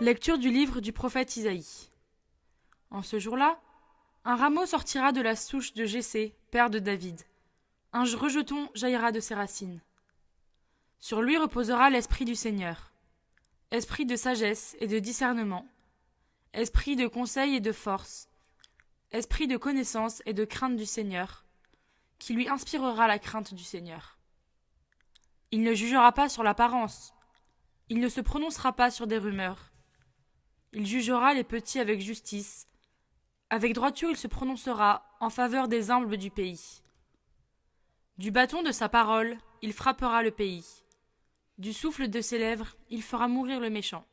Lecture du livre du prophète Isaïe. En ce jour-là, un rameau sortira de la souche de Jessé, père de David. Un rejeton jaillira de ses racines. Sur lui reposera l'esprit du Seigneur, esprit de sagesse et de discernement, esprit de conseil et de force, esprit de connaissance et de crainte du Seigneur, qui lui inspirera la crainte du Seigneur. Il ne jugera pas sur l'apparence, il ne se prononcera pas sur des rumeurs. Il jugera les petits avec justice, avec droiture il se prononcera en faveur des humbles du pays. Du bâton de sa parole, il frappera le pays. Du souffle de ses lèvres, il fera mourir le méchant.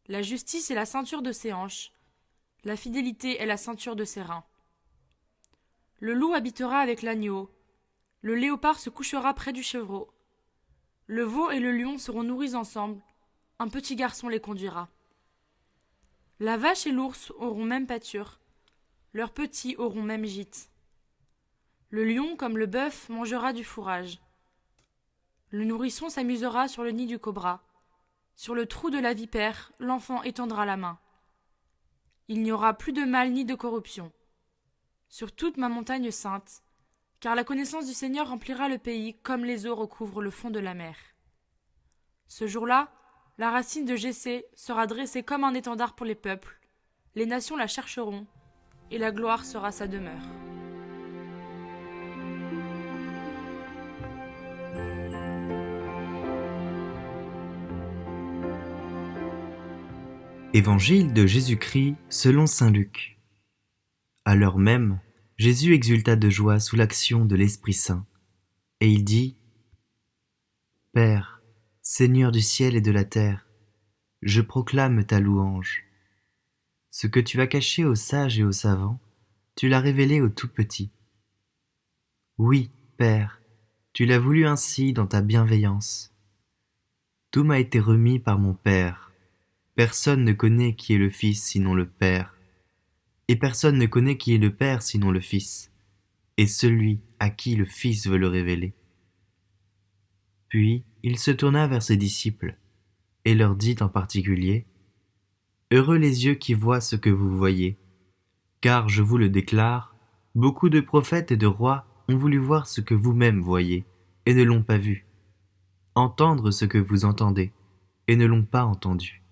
La justice est la ceinture de ses hanches, la fidélité est la ceinture de ses reins. Le loup habitera avec l'agneau, le léopard se couchera près du chevreau. Le veau et le lion seront nourris ensemble, un petit garçon les conduira. La vache et l'ours auront même pâture, leurs petits auront même gîte. Le lion, comme le bœuf, mangera du fourrage. Le nourrisson s'amusera sur le nid du cobra. Sur le trou de la vipère, l'enfant étendra la main. Il n'y aura plus de mal ni de corruption. Sur toute ma montagne sainte, car la connaissance du Seigneur remplira le pays comme les eaux recouvrent le fond de la mer. Ce jour-là, la racine de Jessé sera dressée comme un étendard pour les peuples. Les nations la chercheront, et la gloire sera sa demeure. Évangile de Jésus-Christ selon saint Luc. À l'heure même, Jésus exulta de joie sous l'action de l'Esprit Saint, et il dit : Père, Seigneur du ciel et de la terre, je proclame ta louange. Ce que tu as caché aux sages et aux savants, tu l'as révélé aux tout petits. Oui, Père, tu l'as voulu ainsi dans ta bienveillance. Tout m'a été remis par mon Père. Personne ne connaît qui est le Fils sinon le Père, et personne ne connaît qui est le Père sinon le Fils, et celui à qui le Fils veut le révéler. Puis il se tourna vers ses disciples, et leur dit en particulier : Heureux les yeux qui voient ce que vous voyez, car je vous le déclare, beaucoup de prophètes et de rois ont voulu voir ce que vous-même voyez, et ne l'ont pas vu, entendre ce que vous entendez, et ne l'ont pas entendu.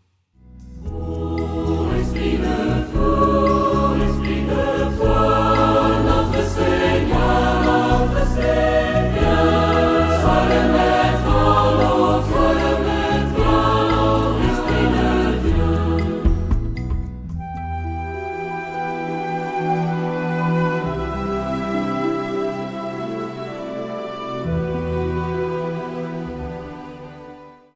Ô esprit de feu,